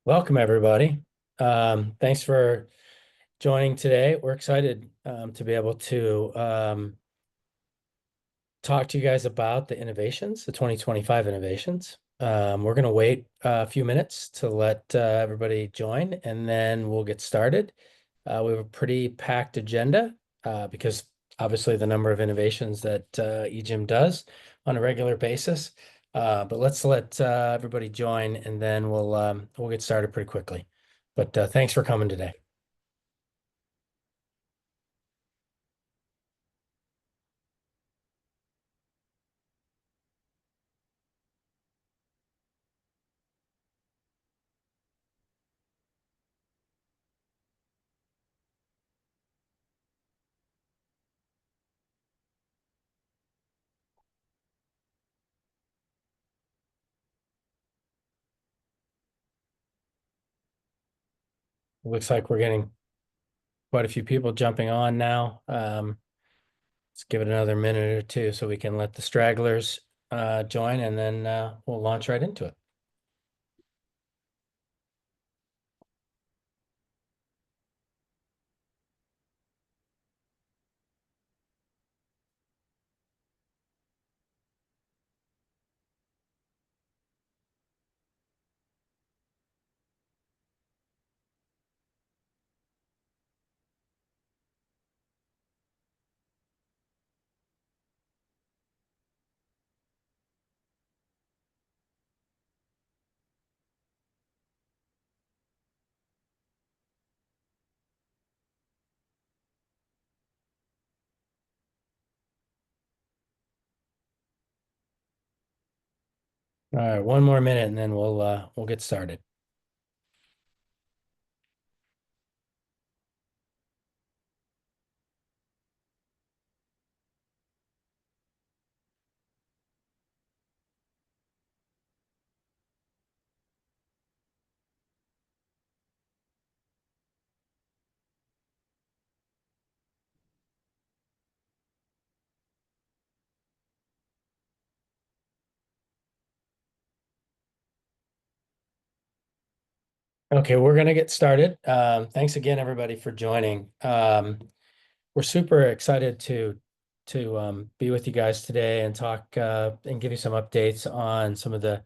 Welcome, everybody. Thanks for joining today. We're excited to be able to talk to you guys about the innovations, the 2025 innovations. We're going to wait a few minutes to let everybody join, and then we'll get started. We have a pretty packed agenda because obviously the number of innovations that EGYM does on a regular basis. But let's let everybody join, and then we'll get started pretty quickly. But thanks for coming today. Looks like we're getting quite a few people jumping on now. Let's give it another minute or two so we can let the stragglers join, and then we'll launch right into it. All right, one more minute, and then we'll get started. Okay, we're gonna get started. Thanks again, everybody, for joining. We're super excited to be with you guys today and talk and give you some updates on some of the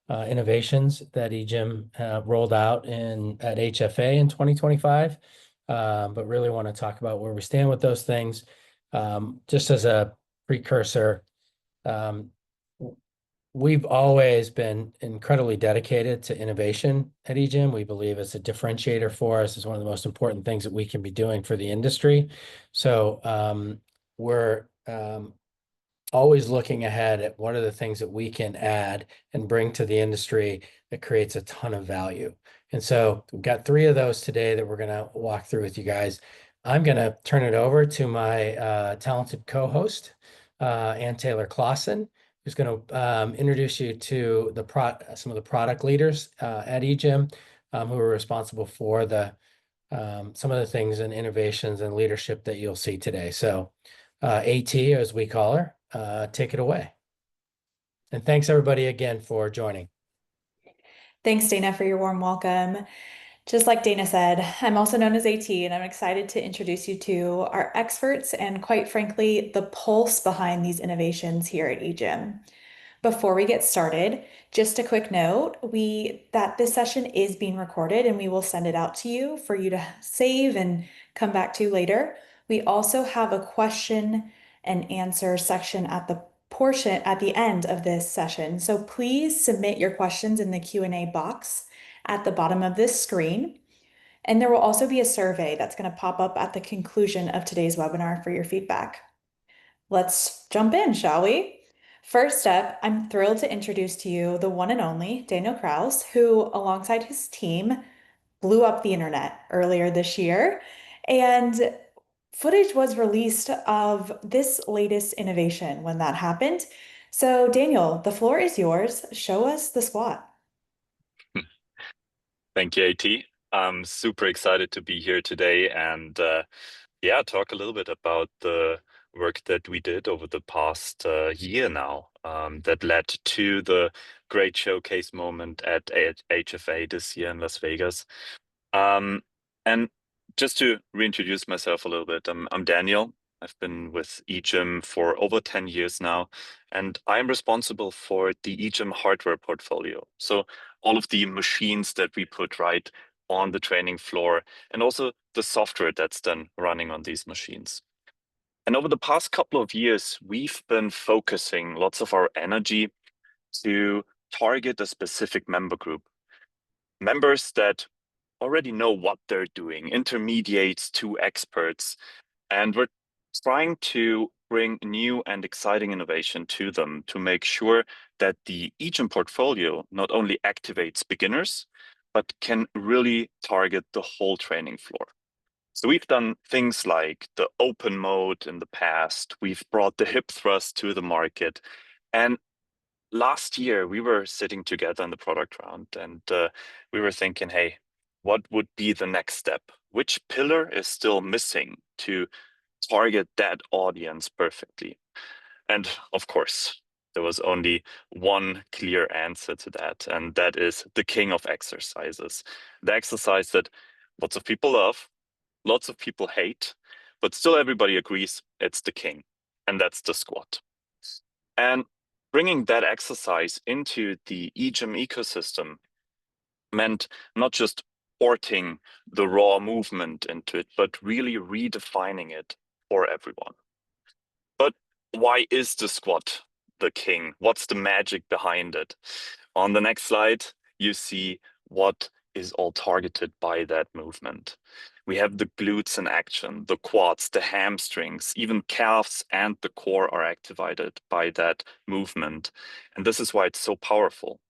innovations that EGYM rolled out at HFA in 2025. But really want to talk about where we stand with those things. Just as a precursor, um, we've always been incredibly dedicated to innovation at EGYM. We believe it's a differentiator for us. It's one of the most important things that we can be doing for the industry. So we're always looking ahead at what are the things that we can add and bring to the industry that creates a ton of value. And so we've got three of those today that we're going to walk through with you guys. I'm going to turn it over to my talented co-host, Ann Taylor Clausen, who's going to introduce you to some of the product leaders at EGYM who are responsible for some of the things and innovations and leadership that you'll see today. So AT, as we call her, take it away. And thanks everybody again for joining. Thanks, Dana, for your warm welcome. Just like Dana said, I'm also known as AT, and I'm excited to introduce you to our experts and, quite frankly, the pulse behind these innovations here at EGYM. Before we get started, just a quick note, that this session is being recorded and we will send it out to you for you to save and come back to later. We also have a question and answer section at the end of this session. So please submit your questions in the Q&A box at the bottom of this screen. And there will also be a survey that's going to pop up at the conclusion of today's webinar for your feedback. Let's jump in, shall we? First up, I'm thrilled to introduce to you the one and only Daniel Kraus, who, alongside his team, blew up the internet earlier this year. And footage was released of this latest innovation when that happened. So, Daniel, the floor is yours. Show us the squat. Thank you, AT. I'm super excited to be here today and talk a little bit about the work that we did over the past year now that led to the great showcase moment at HFA this year in Las Vegas. And just to reintroduce myself a little bit, I'm Daniel. I've been with EGYM for over 10 years now, and I'm responsible for the EGYM hardware portfolio. So all of the machines that we put right on the training floor, and also the software that's then running on these machines. And over the past couple of years, we've been focusing lots of our energy to target a specific member group. Members that already know what they're doing, intermediates to experts, and we're trying to bring new and exciting innovation to them to make sure that the EGYM portfolio not only activates beginners, but can really target the whole training floor. So we've done things like the open mode in the past. We've brought the hip thrust to the market. And last year, we were sitting together in the product round and we were thinking, hey, what would be the next step? Which pillar is still missing to target that audience perfectly? And of course, there was only one clear answer to that, and that is the king of exercises. The exercise that lots of people love, lots of people hate, but still everybody agrees it's the king, and that's the squat. And bringing that exercise into the EGYM ecosystem meant not just porting the raw movement into it, but really redefining it for everyone. But why is the squat the king? What's the magic behind it? On the next slide, you see what is all targeted by that movement. We have the glutes in action, the quads, the hamstrings, even calves and the core are activated by that movement. And this is why it's so powerful.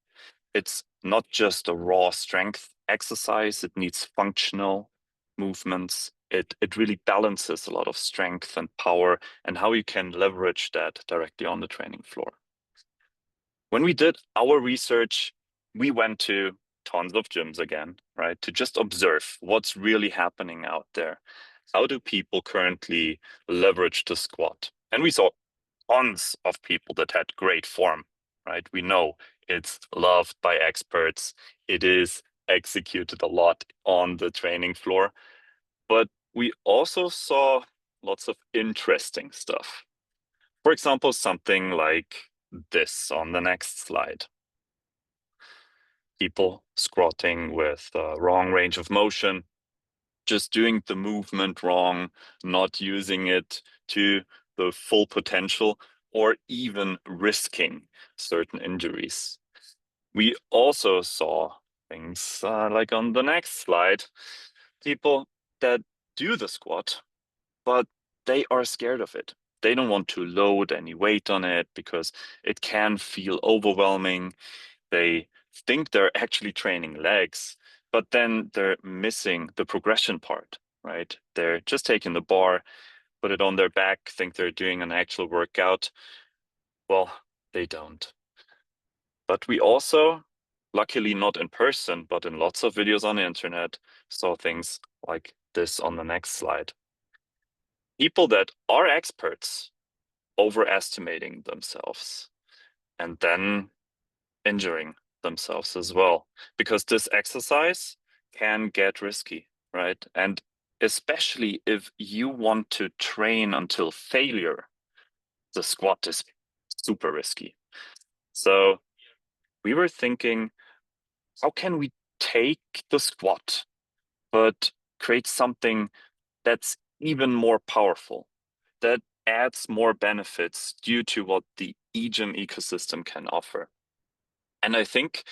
It's not just a raw strength exercise, it needs functional movements. It really balances a lot of strength and power and how you can leverage that directly on the training floor. When we did our research, we went to tons of gyms again, right? To just observe what's really happening out there. How do people currently leverage the squat? And we saw tons of people that had great form, right? We know it's loved by experts. It is executed a lot on the training floor. But we also saw lots of interesting stuff. For example, something like this on the next slide. People squatting with wrong range of motion, just doing the movement wrong, not using it to the full potential, or even risking certain injuries. We also saw things like on the next slide, people that do the squat, but they are scared of it. They don't want to load any weight on it because it can feel overwhelming. They think they're actually training legs, but then they're missing the progression part, right? They're just taking the bar, put it on their back, think they're doing an actual workout. Well, they don't. But we also, luckily not in person, but in lots of videos on the internet, saw things like this on the next slide. People that are experts overestimating themselves and then injuring themselves as well, because this exercise can get risky, right? And especially if you want to train until failure, the squat is super risky. So we were thinking, how can we take the squat, but create something that's even more powerful, that adds more benefits due to what the EGYM ecosystem can offer? And I think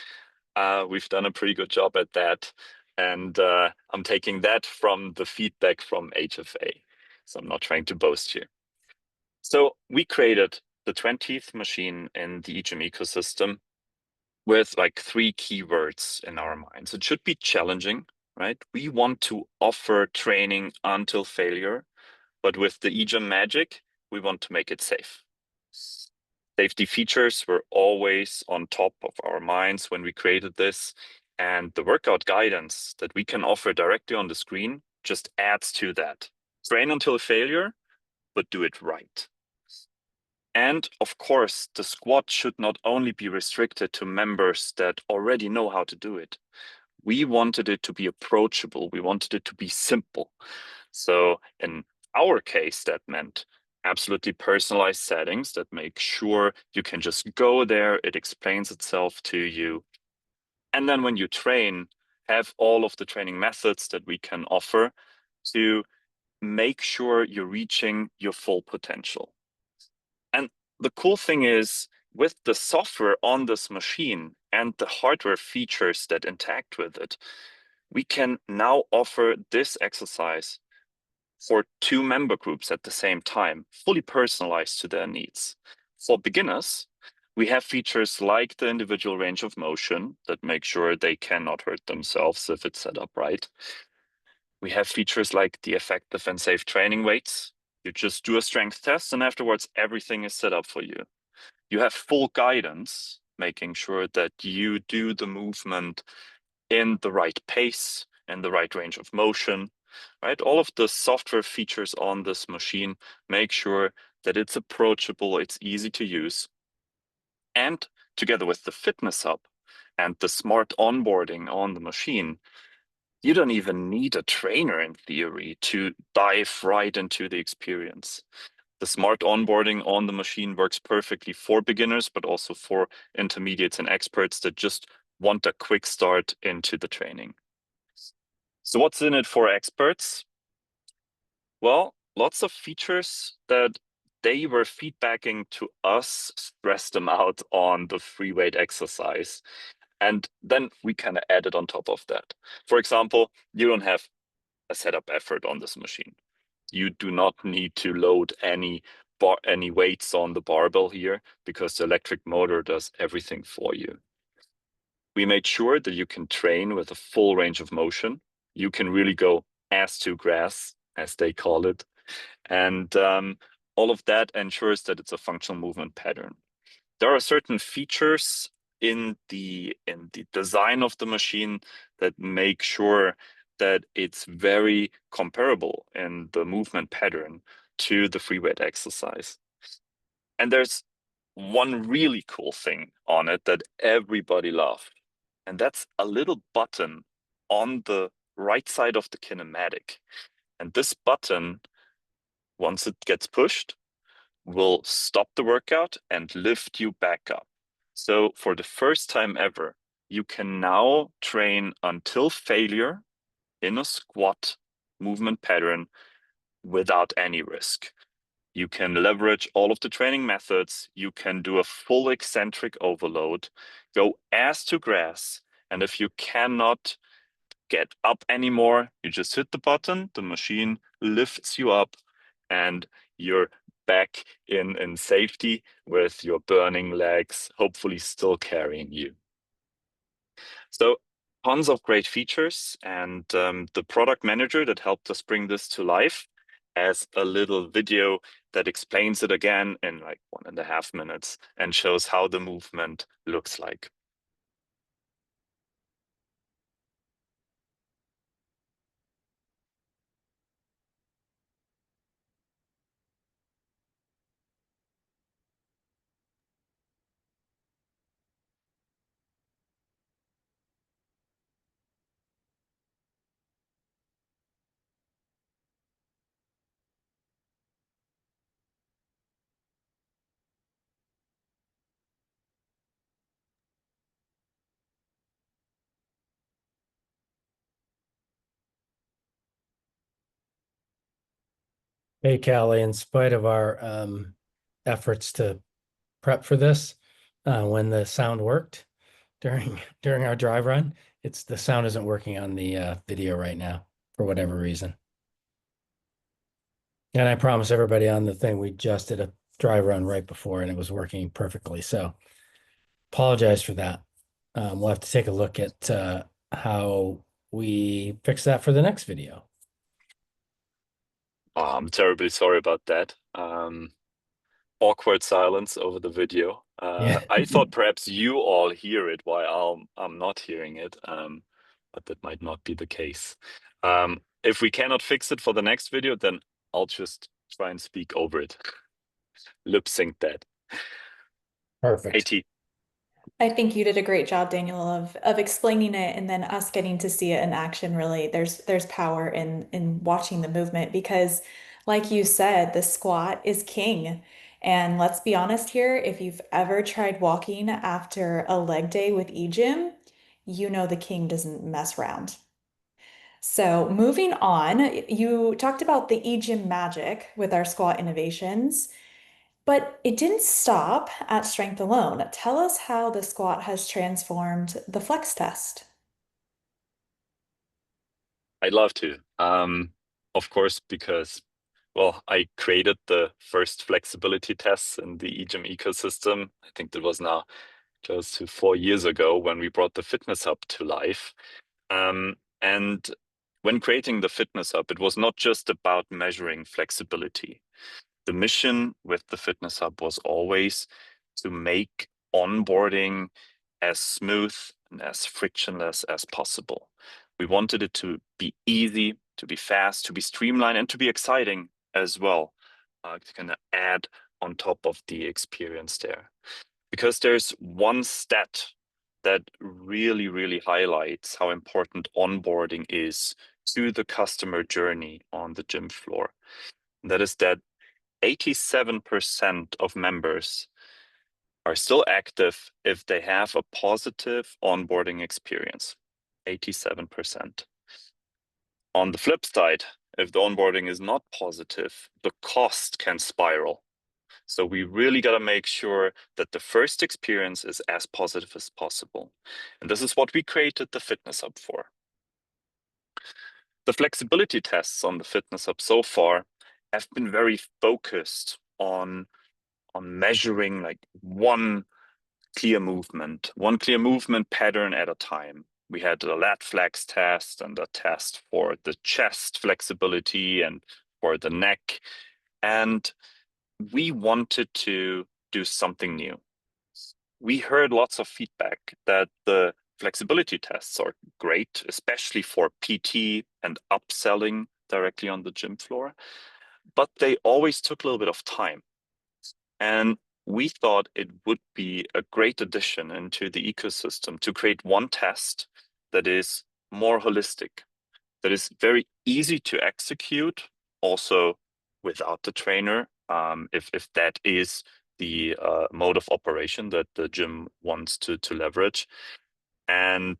we've done a pretty good job at that. And I'm taking that from the feedback from HFA. So I'm not trying to boast here. So we created the 20th machine in the EGYM ecosystem with like 3 keywords in our minds. It should be challenging, right? We want to offer training until failure, but with the EGYM magic, we want to make it safe. Safety features were always on top of our minds when we created this, and the workout guidance that we can offer directly on the screen just adds to that. Train until failure, but do it right. And of course, the squat should not only be restricted to members that already know how to do it. We wanted it to be approachable. We wanted it to be simple. So in our case, that meant absolutely personalized settings that make sure you can just go there, it explains itself to you. And then when you train, have all of the training methods that we can offer to make sure you're reaching your full potential. And the cool thing is, with the software on this machine and the hardware features that interact with it, we can now offer this exercise for 2 member groups at the same time, fully personalized to their needs. For beginners, we have features like the individual range of motion that make sure they cannot hurt themselves if it's set up right. We have features like the effective and safe training weights. You just do a strength test and afterwards everything is set up for you. You have full guidance, making sure that you do the movement in the right pace and the right range of motion, right? All of the software features on this machine make sure that it's approachable, it's easy to use. And together with the fitness hub and the smart onboarding on the machine, you don't even need a trainer in theory to dive right into the experience. The smart onboarding on the machine works perfectly for beginners, but also for intermediates and experts that just want a quick start into the training. So what's in it for experts? Well, lots of features that they were feedbacking to us stressed them out on the free weight exercise. And then we kind of added on top of that. For example, you don't have a setup effort on this machine. You do not need to load any weights on the barbell here because the electric motor does everything for you. We made sure that you can train with a full range of motion. You can really go ass to grass, as they call it. And all of that ensures that it's a functional movement pattern. There are certain features in the design of the machine that make sure that it's very comparable in the movement pattern to the free weight exercise. And there's one really cool thing on it that everybody loved, and that's a little button on the right side of the kinematic. And this button, once it gets pushed, will stop the workout and lift you back up. So for the first time ever, you can now train until failure in a squat movement pattern without any risk. You can leverage all of the training methods. You can do a full eccentric overload, go ass to grass. And if you cannot get up anymore, you just hit the button, the machine lifts you up, and you're back in safety with your burning legs, hopefully still carrying you. So tons of great features, and the product manager that helped us bring this to life has a little video that explains it again in like 1.5 minutes and shows how the movement looks like. Hey, Callie, in spite of our efforts to prep for this, when the sound worked during our drive run, the sound isn't working on the video right now for whatever reason. And I promise everybody on the thing, we just did a dry run right before and it was working perfectly. So apologize for that. We'll have to take a look at how we fix that for the next video. I'm terribly sorry about that. Awkward silence over the video. Yeah. I thought perhaps you all hear it while I'm not hearing it, but that might not be the case. If we cannot fix it for the next video, then I'll just try and speak over it. Lip sync that. Perfect. AT. I think you did a great job, Daniel, of explaining it and then us getting to see it in action. Really, there's power in watching the movement because, like you said, the squat is king. And let's be honest here, if you've ever tried walking after a leg day with EGYM, you know the king doesn't mess around. So moving on, you talked about the EGYM magic with our squat innovations. But it didn't stop at strength alone. Tell us how the squat has transformed the flex test. I'd love to. Of course, because, well, I created the first flexibility tests in the EGYM ecosystem. I think that was now close to 4 years ago when we brought the Fitness Hub to life. And when creating the Fitness Hub, it was not just about measuring flexibility. The mission with the Fitness Hub was always to make onboarding as smooth and as frictionless as possible. We wanted it to be easy, to be fast, to be streamlined, and to be exciting as well, to kind of add on top of the experience there. Because there's one stat that really, really highlights how important onboarding is to the customer journey on the gym floor. And that is that 87% of members are still active if they have a positive onboarding experience. 87%. On the flip side, if the onboarding is not positive, the cost can spiral. So we really got to make sure that the first experience is as positive as possible. And this is what we created the Fitness Hub for. The flexibility tests on the Fitness Hub so far have been very focused on measuring like one clear movement pattern at a time. We had a lat flex test and a test for the chest flexibility and for the neck. And we wanted to do something new. We heard lots of feedback that the flexibility tests are great, especially for PT and upselling directly on the gym floor, but they always took a little bit of time. And we thought it would be a great addition into the ecosystem to create one test that is more holistic, that is very easy to execute, also without the trainer, if that is the mode of operation that the gym wants to leverage. And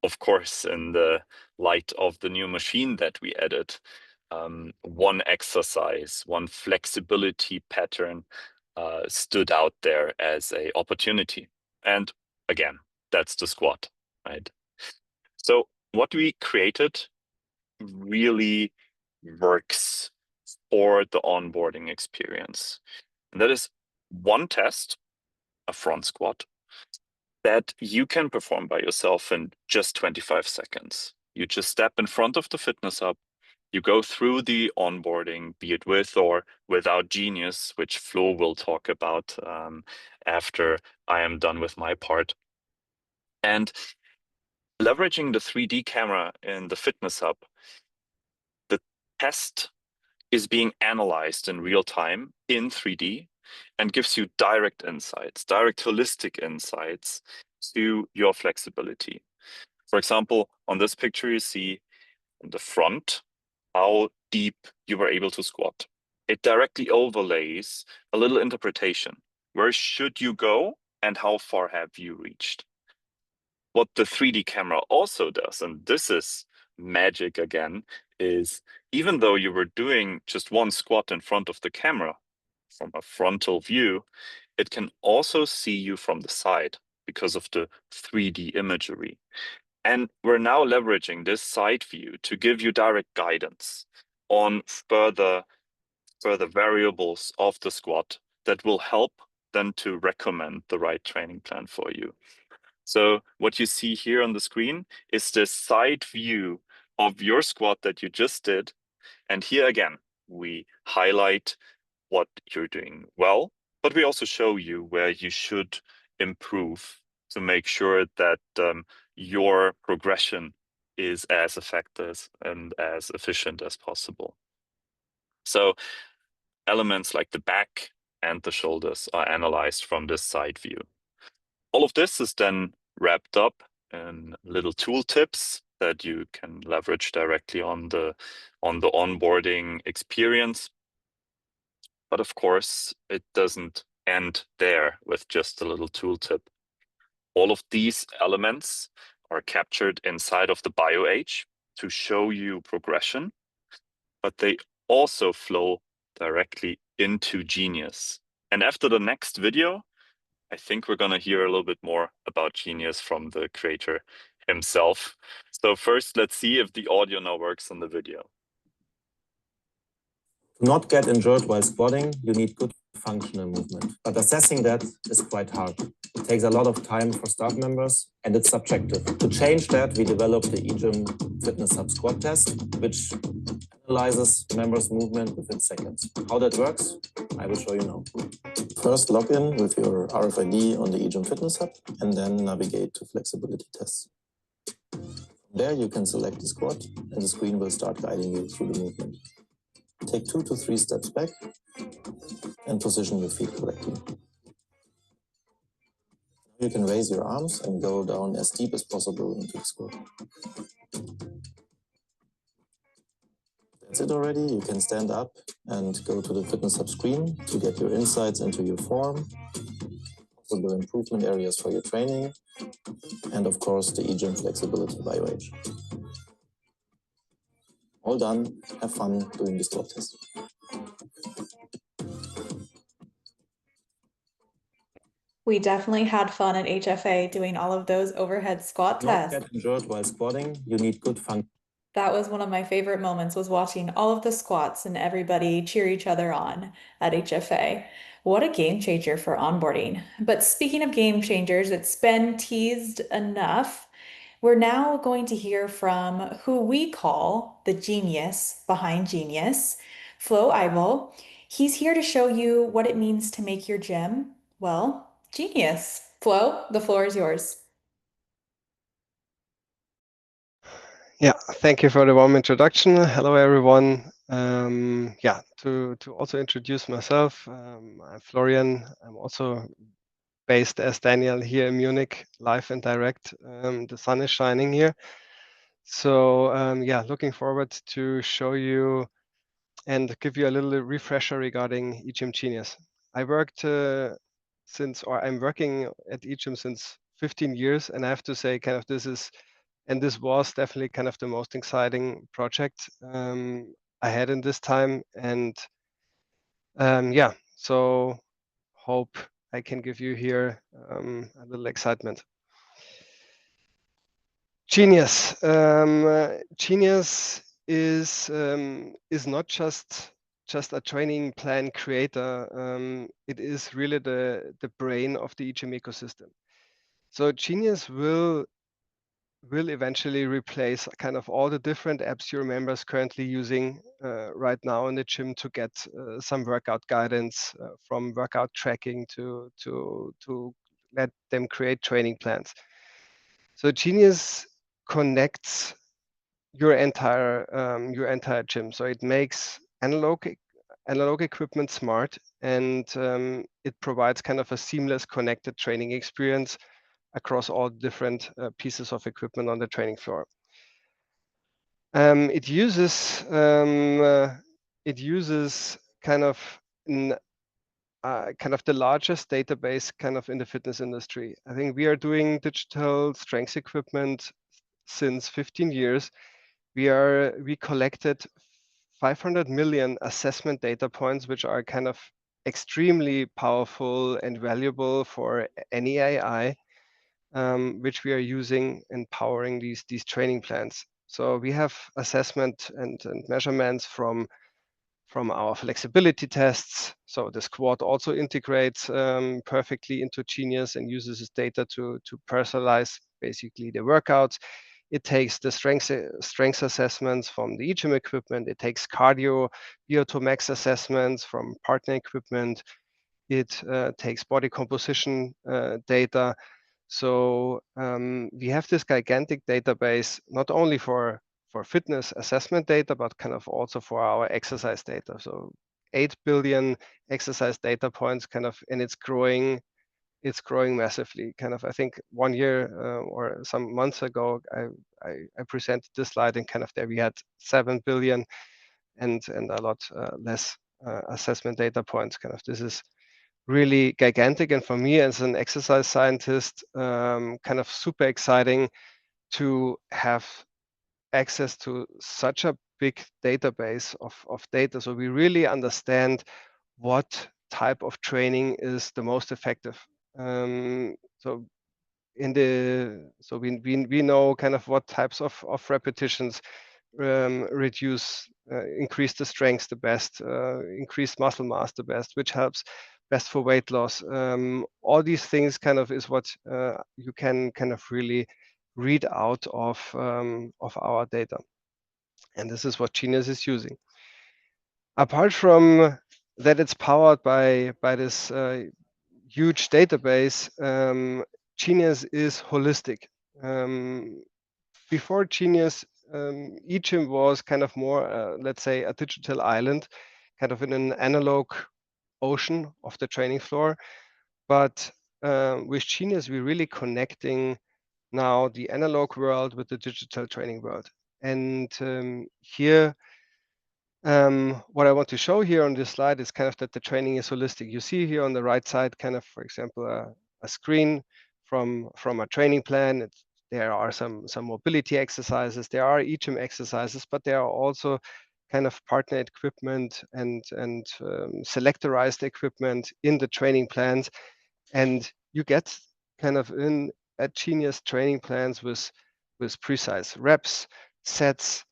of course, in the light of the new machine that we added, one exercise, one flexibility pattern stood out there as a opportunity. And again, that's the squat, right? So what we created really works for the onboarding experience. And that is one test, a front squat, that you can perform by yourself in just 25 seconds. You just step in front of the Fitness Hub, you go through the onboarding, be it with or without Genius, which Flo will talk about after I am done with my part. And leveraging the 3D camera in the Fitness Hub, the test is being analyzed in real time in 3D and gives you direct insights, direct holistic insights to your flexibility. For example, on this picture, you see in the front how deep you were able to squat. It directly overlays a little interpretation. Where should you go and how far have you reached? What the 3D camera also does, and this is magic again, is even though you were doing just one squat in front of the camera from a frontal view, it can also see you from the side because of the 3D imagery. And we're now leveraging this side view to give you direct guidance on further variables of the squat that will help then to recommend the right training plan for you. So what you see here on the screen is the side view of your squat that you just did. And here again, we highlight what you're doing well, but we also show you where you should improve to make sure that your progression is as effective and as efficient as possible. So elements like the back and the shoulders are analyzed from this side view. All of this is then wrapped up in little tooltips that you can leverage directly on the onboarding experience. But of course, it doesn't end there with just a little tooltip. All of these elements are captured inside of the BioH to show you progression, but they also flow directly into Genius. And after the next video, I think we're going to hear a little bit more about Genius from the creator himself. So first, let's see if the audio now works on the video. To not get injured while squatting, you need good functional movement. But assessing that is quite hard. It takes a lot of time for staff members and it's subjective. To change that, we developed the EGYM Fitness Hub squat test, which analyzes members' movement within seconds. How that works, I will show you now. First, log in with your RFID on the EGYM Fitness Hub and then navigate to flexibility tests. There you can select the squat and the screen will start guiding you through the movement. Take 2 to 3 steps back and position your feet correctly. You can raise your arms and go down as deep as possible into the squat. That's it already. You can stand up and go to the Fitness Hub screen to get your insights into your form, possible improvement areas for your training, and of course the EGYM Flexibility BioH. All done. Have fun doing the squat test. We definitely had fun at HFA doing all of those overhead squat Not tests. get injured while squatting, you need good function. That was one of my favorite moments, was watching all of the squats and everybody cheer each other on at HFA. What a game changer for onboarding. But speaking of game changers, it's been teased enough. We're now going to hear from who we call the genius behind Genius, Flo Eibel. He's here to show you what it means to make your gym, well, genius. Flo, the floor is yours. Yeah, thank you for the warm introduction. Hello, everyone. Yeah, to also introduce myself, I'm Florian. I'm also based as Daniel here in Munich, live and direct. The sun is shining here. So yeah, looking forward to show you and give you a little refresher regarding EGYM Genius. I worked I'm working at EGYM since 15 years, and I have to say, kind of this was definitely kind of the most exciting project I had in this time, and yeah, so hope I can give you here a little excitement. Genius. Genius is not just a training plan creator. It is really the brain of the EGYM ecosystem. So Genius will eventually replace kind of all the different apps your members currently using right now in the gym to get some workout guidance, from workout tracking to let them create training plans. So Genius connects your entire gym. So it makes analog equipment smart, and it provides kind of a seamless connected training experience across all different pieces of equipment on the training floor. It uses kind of the largest database kind of in the fitness industry. I think we are doing digital strength equipment since 15 years. We collected 500 million assessment data points, which are kind of extremely powerful and valuable for any AI, which we are using and powering these training plans. So we have assessment and measurements from our flexibility tests. So the squat also integrates perfectly into Genius and uses this data to personalize basically the workouts. It takes the strength assessments from the EGYM equipment. It takes cardio, VO2 max assessments from partner equipment. It takes body composition data. So we have this gigantic database, not only for fitness assessment data, but kind of also for our exercise data. So 8 billion exercise data points, kind of, and it's growing massively. Kind of, I think 1 year or some months ago, I presented this slide, and kind of there we had 7 billion and a lot less assessment data points. Kind of, this is really gigantic, and for me as an exercise scientist, kind of super exciting to have access to such a big database of data, so we really understand what type of training is the most effective. So we know kind of what types of repetitions increase the strength the best, increase muscle mass the best, which helps best for weight loss. All these things kind of is what you can kind of really read out of our data, and this is what Genius is using. Apart from that, it's powered by this huge database. Genius is holistic. Before Genius, EGYM was kind of more, let's say, a digital island, kind of in an analog ocean of the training floor. But with Genius, we're really connecting now the analog world with the digital training world. And here, what I want to show here on this slide is kind of that the training is holistic. You see here on the right side, kind of, for example, a screen from a training plan. There are some mobility exercises. There are EGYM exercises, but there are also kind of partner equipment and selectorized equipment in the training plans, and you get kind of in at Genius training plans with precise reps, sets,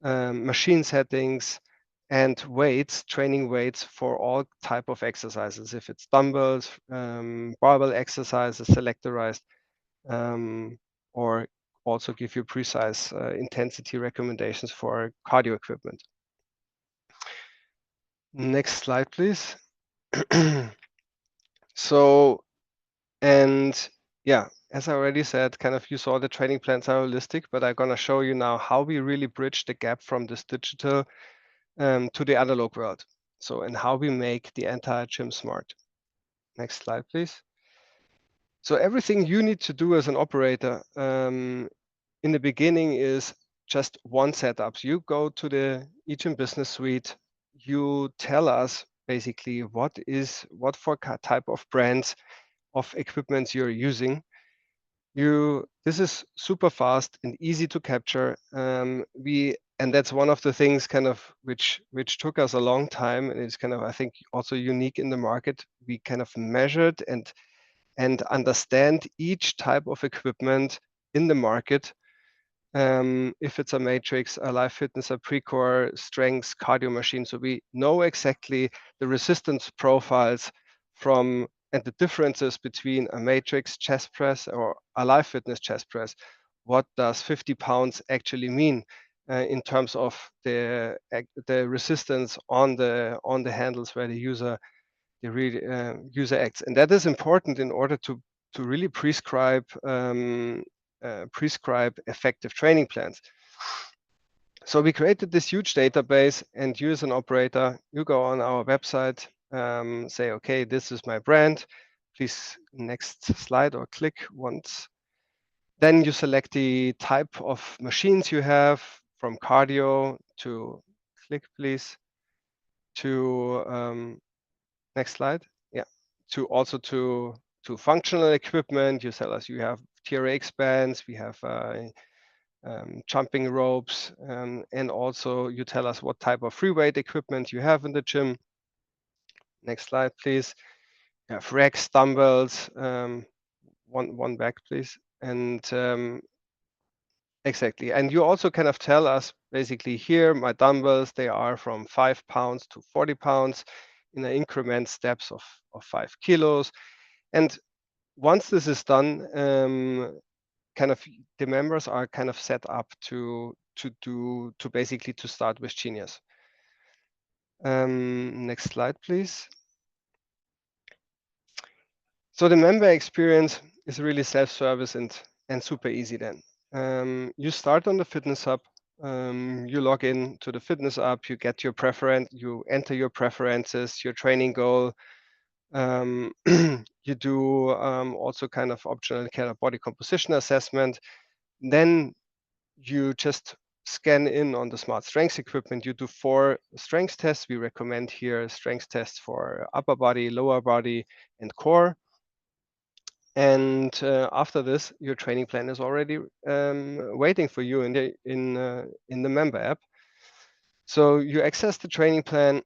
machine settings, and weights, training weights for all type of exercises. If it's dumbbells, barbell exercises, selectorized, or also give you precise intensity recommendations for cardio equipment. Next slide, please. So, and yeah, as I already said, kind of you saw the training plans are holistic, but I'm gonna show you now how we really bridge the gap from this digital to the analog world. So, and how we make the entire gym smart. Next slide, please. So everything you need to do as an operator in the beginning is just one setup. So you go to the EGYM Business Suite, you tell us basically what for type of brands of equipment you're using. This is super fast and easy to capture. And that's one of the things kind of which took us a long time, and it's kind of, I think, also unique in the market. We kind of measured and understand each type of equipment in the market. If it's a matrix, a live fitness, a Precor, strengths, cardio machine. So we know exactly the resistance profiles and the differences between a matrix chest press or a live fitness chest press. What does 50 pounds actually mean in terms of the resistance on the handles where the user acts, and that is important in order to really prescribe effective training plans. So we created this huge database, and you as an operator, you go on our website, say, okay, this is my brand. Please next slide or click once. Then you select the type of machines you have, from cardio to click, please, to next slide. Yeah, to functional equipment. You tell us you have TRX bands, we have jumping ropes, and also you tell us what type of free weight equipment you have in the gym. Next slide, please. You have racks, dumbbells, one back, please. And exactly. And you also kind of tell us basically here, my dumbbells, they are from 5 pounds to 40 pounds in an increment steps of 5 kilos. And once this is done, kind of the members are kind of set up to basically to start with Genius. Next slide, please. So the member experience is really self-service and super easy then. You start on the Fitness Hub You log in to the fitness app, you get your preference, you enter your preferences, your training goal. You do also kind of optional kind of body composition assessment. Then you just scan in on the smart strengths equipment. You do 4 strengths tests. We recommend here strengths tests for upper body, lower body, and core. And after this, your training plan is already waiting for you in the member app. So you access the training plan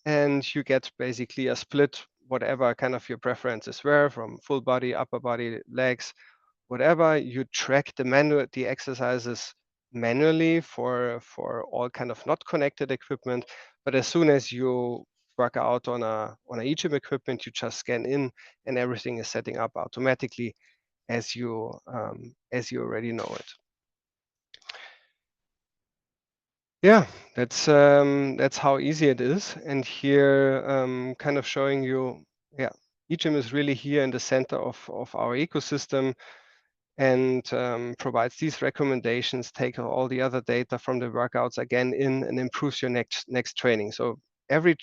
and you get basically a split, whatever kind of your preferences were, from full body, upper body, legs, whatever. You track the exercises manually for all kind of not connected equipment. But as soon as you work out on a EGYM equipment, you just scan in and everything is setting up automatically as you already know it. Yeah, that's how easy it is. And here, kind of showing you, yeah, EGYM is really here in the center of our ecosystem and provides these recommendations, take all the other data from the workouts again in and improves your next training. So every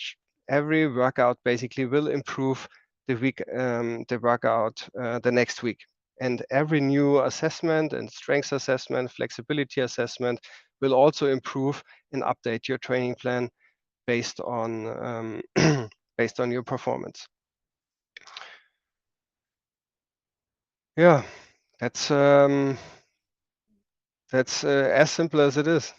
workout basically will improve the workout the next week. And every new assessment and strength assessment, flexibility assessment will also improve and update your training plan based on based on your performance. Yeah, that's as simple as it is.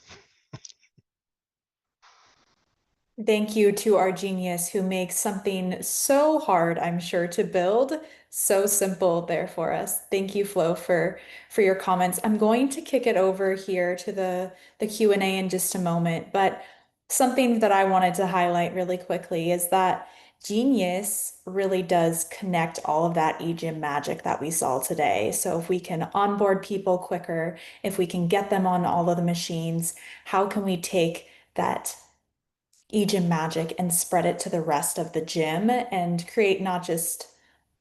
Thank you to our genius who makes something so hard, I'm sure, to build, so simple there for us. Thank you, Flo, for your comments. I'm going to kick it over here to the Q&A in just a moment, but something that I wanted to highlight really quickly is that Genius really does connect all of that EGYM magic that we saw today. So if we can onboard people quicker, if we can get them on all of the machines, how can we take that EGYM magic and spread it to the rest of the gym and create not just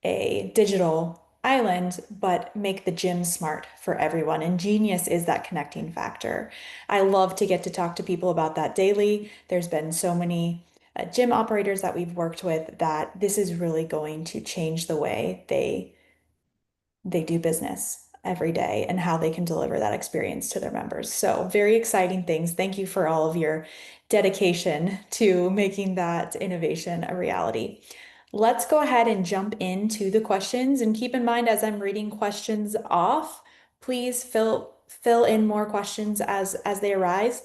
a digital island, but make the gym smart for everyone. And Genius is that connecting factor. I love to get to talk to people about that daily. There's been so many gym operators that we've worked with that this is really going to change the way they do business every day and how they can deliver that experience to their members. So very exciting things. Thank you for all of your dedication to making that innovation a reality. Let's go ahead and jump into the questions, and keep in mind as I'm reading questions off, please fill in more questions as they arise.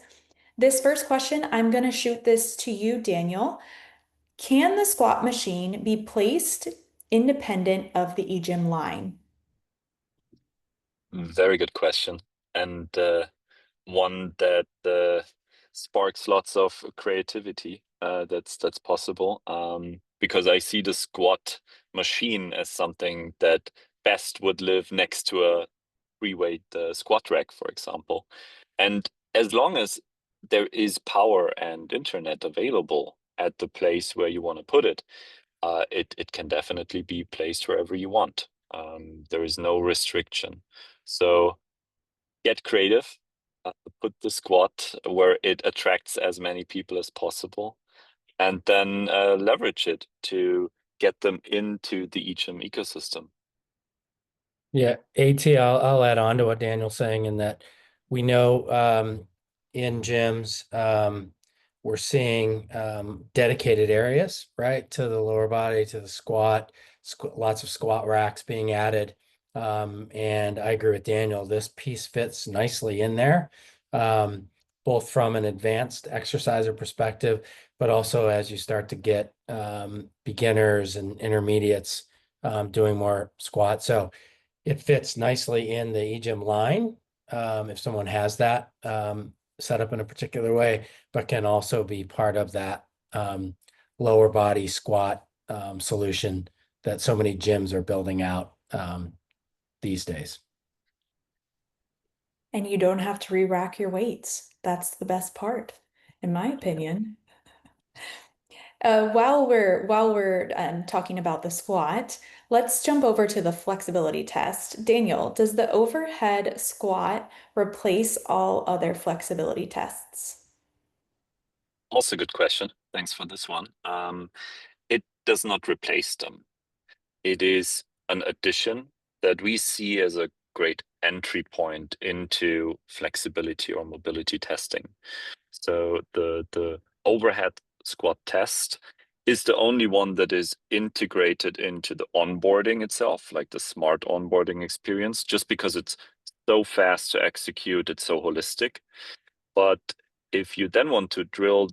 This first question, I'm going to shoot this to you, Daniel. Can the squat machine be placed independent of the EGYM line? Very good question, and one that sparks lots of creativity. That's possible, because I see the squat machine as something that best would live next to a free weight squat rack, for example. And as long as there is power and internet available at the place where you want to put it, it can definitely be placed wherever you want. There is no restriction. So get creative, put the squat where it attracts as many people as possible, and then leverage it to get them into the EGYM ecosystem. Yeah, AT, I'll add on to what Daniel's saying in that we know in gyms we're seeing dedicated areas, right, to the lower body, to the squat, lots of squat racks being added. And I agree with Daniel, this piece fits nicely in there, both from an advanced exerciser perspective, but also as you start to get beginners and intermediates doing more squat. So it fits nicely in the EGYM line if someone has that set up in a particular way, but can also be part of that lower body squat solution that so many gyms are building out these days. And you don't have to re-rack your weights. That's the best part, in my opinion. While we're talking about the squat, let's jump over to the flexibility test. Daniel, does the overhead squat replace all other flexibility tests? Also, good question. Thanks for this one. It does not replace them. It is an addition that we see as a great entry point into flexibility or mobility testing. So the overhead squat test is the only one that is integrated into the onboarding itself, like the smart onboarding experience, just because it's so fast to execute, it's so holistic. But if you then want to drill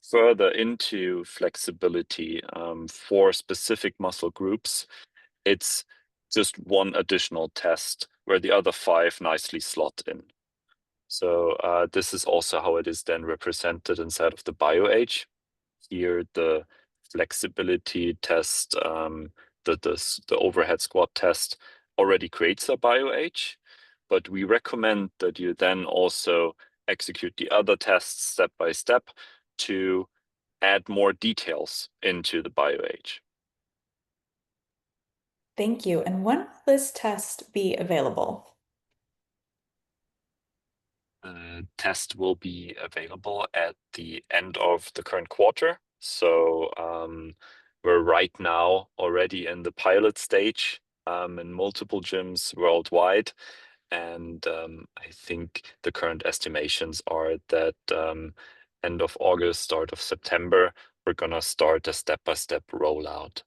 further into flexibility for specific muscle groups, it's just one additional test where the other 5 nicely slot in. So this is also how it is then represented inside of the BioH. Here, the flexibility test, the overhead squat test already creates a BioH, but we recommend that you then also execute the other tests step by step to add more details into the BioH. Thank you. And when will this test be available? The test will be available at the end of the current quarter. So we're right now already in the pilot stage in multiple gyms worldwide. And I think the current estimations are that end of August, start of September, we're going to start a step-by-step rollout.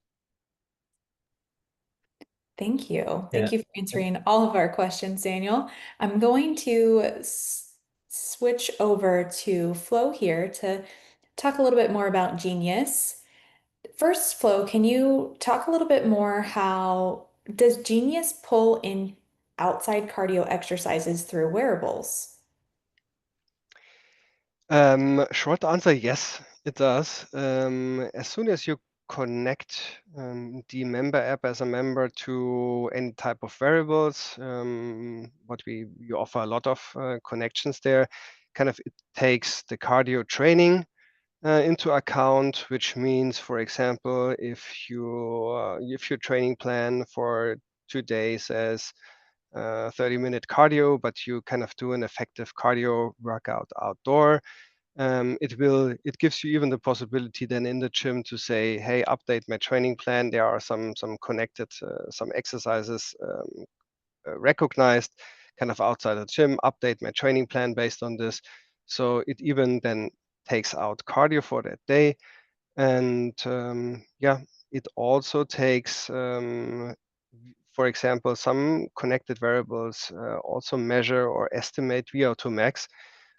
Thank you. Yeah. Thank you for answering all of our questions, Daniel. I'm going to switch over to Flo here to talk a little bit more about Genius. First, Flo, can you talk a little bit more how does Genius pull in outside cardio exercises through wearables? Short answer, yes, it does. As soon as you connect the member app as a member to any type of variables, what we offer a lot of connections there. Kind of it takes the cardio training into account, which means, for example, if your training plan for 2 days as 30-minute cardio, but you kind of do an effective cardio workout outdoor. It gives you even the possibility then in the gym to say, hey, update my training plan. There are some connected some exercises recognized kind of outside the gym, update my training plan based on this. So it even then takes out cardio for that day. And yeah, it also takes for example, some connected variables also measure or estimate VO2 max.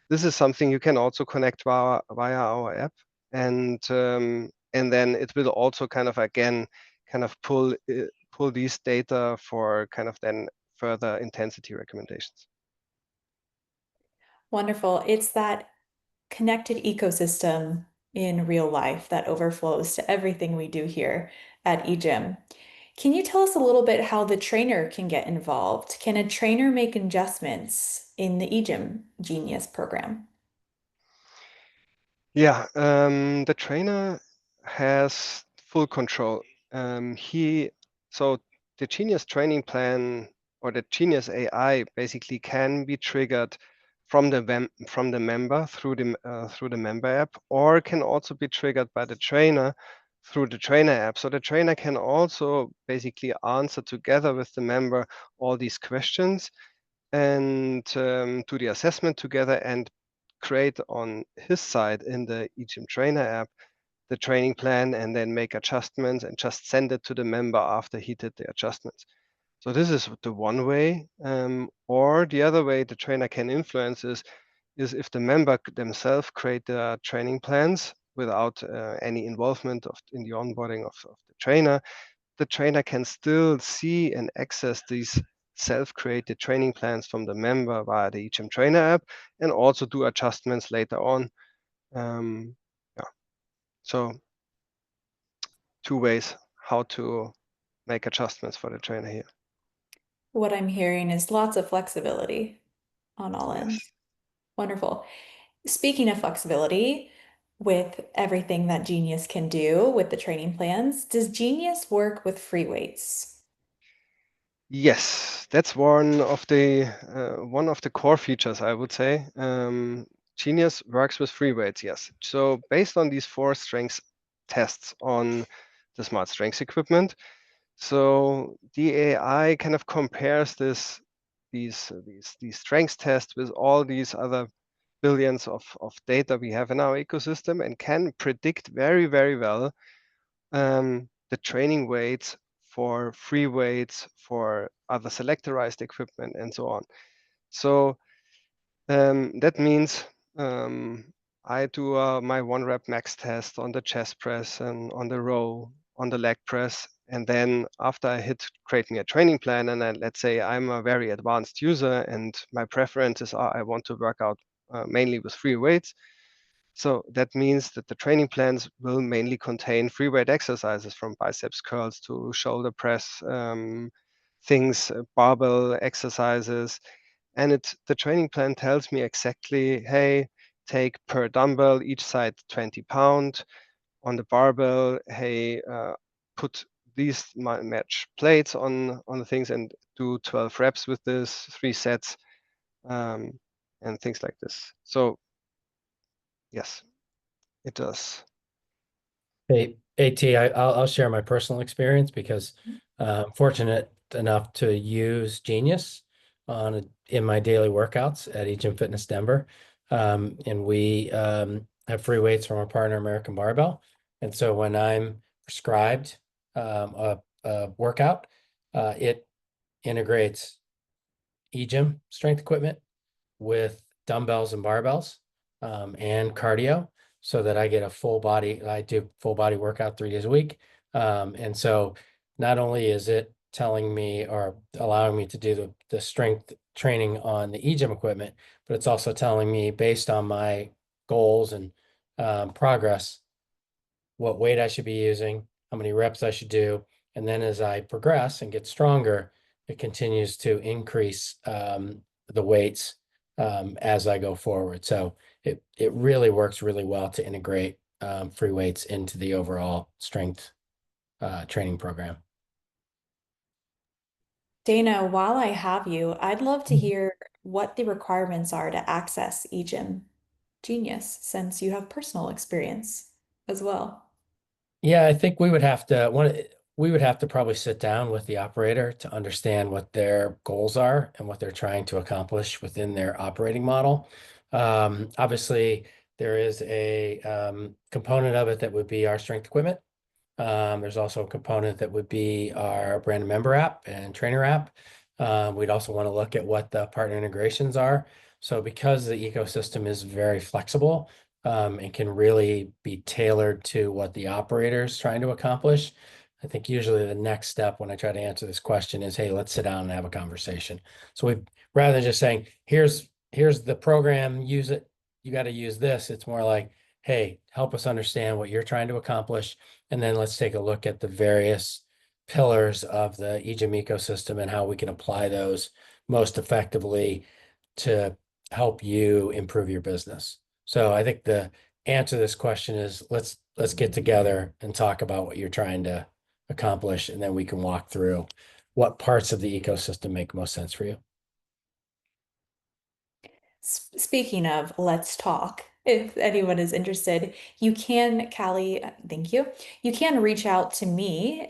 This is something you can also connect via our app, and then it will also kind of again kind of pull these data for kind of then further intensity recommendations. Wonderful. It's that connected ecosystem in real life that overflows to everything we do here at EGYM. Can you tell us a little bit how the trainer can get involved? Can a trainer make adjustments in the EGYM Genius program? Yeah, the trainer has full control. So the Genius training plan or the Genius AI basically can be triggered from the member through the member app, or can also be triggered by the trainer through the trainer app. So the trainer can also basically answer together with the member all these questions and do the assessment together and create on his side in the EGYM trainer app the training plan and then make adjustments and just send it to the member after he did the adjustments. So this is the one way. Or the other way the trainer can influence is if the member themselves create the training plans without any involvement in the onboarding of the trainer can still see and access these self-created training plans from the member via the EGYM trainer app and also do adjustments later on. Yeah. So 2 ways how to make adjustments for the trainer here. What I'm hearing is lots of flexibility on all ends. Yes. Wonderful. Speaking of flexibility, with everything that Genius can do with the training plans, does Genius work with free weights? Yes, that's one of the core features, I would say. Genius works with free weights, yes. So based on these 4 strengths tests on the smart strengths equipment, so the AI kind of compares these strengths tests with all these other billions of data we have in our ecosystem and can predict very, very well the training weights for free weights, for other selectorized equipment, and so on. So that means I do my 1 rep max test on the chest press and on the row, on the leg press. And then after I hit create me a training plan, and then let's say I'm a very advanced user and my preferences are I want to work out mainly with free weights. So that means that the training plans will mainly contain free weight exercises from biceps curls to shoulder press things, barbell exercises. And the training plan tells me exactly, hey, take per dumbbell each side 20 pound. On the barbell, hey, put these match plates on the things and do 12 reps with this, 3 sets, and things like this. So yes, it does. Hey, I'll share my personal experience because I'm fortunate enough to use Genius in my daily workouts at EGYM Fitness Denver. And we have free weights from our partner, American Barbell. And so when I'm prescribed a workout, it integrates EGYM strength equipment with dumbbells and barbells and cardio so that I get a full body. I do full body workout 3 days a week. And so not only is it telling me or allowing me to do the strength training on the EGYM equipment, but it's also telling me based on my goals and progress, what weight I should be using, how many reps I should do. And then as I progress and get stronger, it continues to increase the weights as I go forward. So it really works really well to integrate free weights into the overall strength training program. Dana, while I have you, I'd love to hear what the requirements are to access eGym Genius, since you have personal experience as well. Yeah, I think we would have to probably sit down with the operator to understand what their goals are and what they're trying to accomplish within their operating model. Obviously, there is a component of it that would be our strength equipment. There's also a component that would be our brand member app and trainer app. We'd also want to look at what the partner integrations are. So because the ecosystem is very flexible, and can really be tailored to what the operator is trying to accomplish, I think usually the next step when I try to answer this question is, hey, let's sit down and have a conversation. So rather than just saying, here's the program, use it, you got to use this. It's more like, hey, help us understand what you're trying to accomplish. And then let's take a look at the various pillars of the EGYM ecosystem and how we can apply those most effectively to help you improve your business. So I think the answer to this question is let's get together and talk about what you're trying to accomplish, and then we can walk through what parts of the ecosystem make most sense for you. Speaking of, let's talk. If anyone is interested, you can, Callie, thank you. You can reach out to me.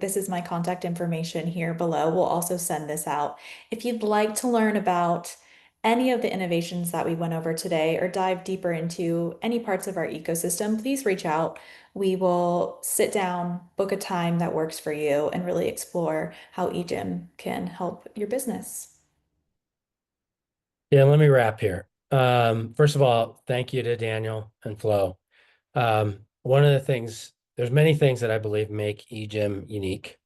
This is my contact information here below. We'll also send this out. If you'd like to learn about any of the innovations that we went over today or dive deeper into any parts of our ecosystem, please reach out. We will sit down, book a time that works for you, and really explore how eGym can help your business. Yeah, let me wrap here. First of all, thank you to Daniel and Flo. One of the things, there's many things that I believe make eGym unique.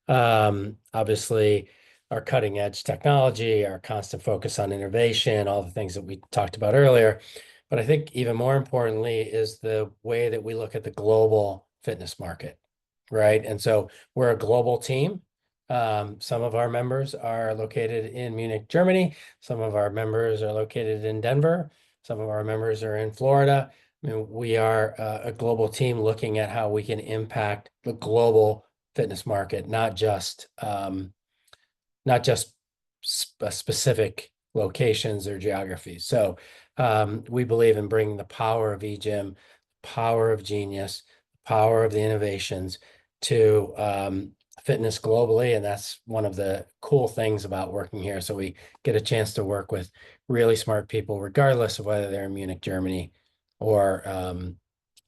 Obviously, our cutting edge technology, our constant focus on innovation, all the things that we talked about earlier. But I think even more importantly is the way that we look at the global fitness market, right? And so we're a global team. Some of our members are located in Munich, Germany. Some of our members are located in Denver. Some of our members are in Florida. I mean, we are a global team looking at how we can impact the global fitness market, not just specific locations or geographies. So we believe in bringing the power of EGYM, power of Genius, power of the innovations to fitness globally. And that's one of the cool things about working here. So we get a chance to work with really smart people, regardless of whether they're in Munich, Germany, or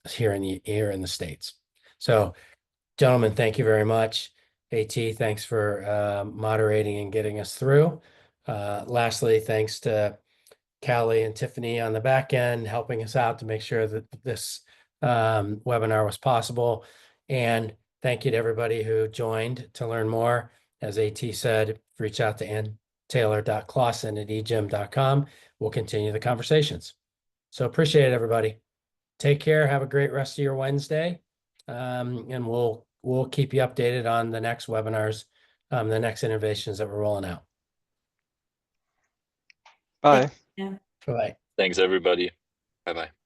here in the States. So, gentlemen, thank you very much. AT, thanks for moderating and getting us through. Lastly, thanks to Callie and Tiffany on the back end, helping us out to make sure that this webinar was possible. And thank you to everybody who joined to learn more. As AT said, reach out to anntaylor.clausen@egym.com. We'll continue the conversations. So appreciate it, everybody. Take care. Have a great rest of your Wednesday. And we'll keep you updated on the next webinars, the next innovations that we're rolling out. Bye. Yeah. Bye. Thanks, everybody. Bye-bye.